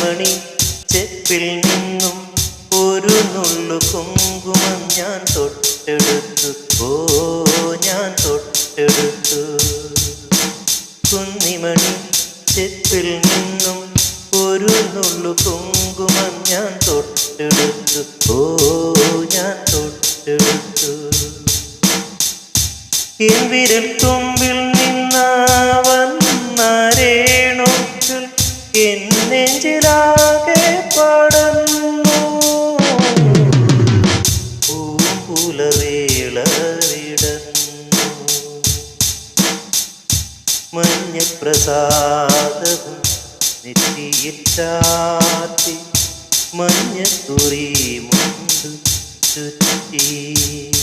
കുന്നിമണി ചെപ്പിൽ നിന്നും ഒരു നുള്ളു കുങ്കുമം ഞാൻ തൊട്ടെടുത്തു. ഓ ഞാൻ തൊട്ടെടുത്തു. കുന്നിമണി ചെപ്പിൽ നിന്നും ഒരു നുള്ളു കുങ്കുമം ഞാൻ തൊട്ടെടുത്തു. ഓ ഞാൻ തൊട്ടെടുത്തു. എൻ വിരൽ തുമ്പിൽ നിന്നവന്നരേണുക്കൾ എൻ നെഞ്ചിലാകെ പടർന്നു. പൂമ്പുലവേളവിടന്നു. മഞ്ഞപ്രസാദവും നെറ്റിയിൽ ചാത്തി മഞ്ഞത്തുറി മുണ്ടു ചുറ്റി.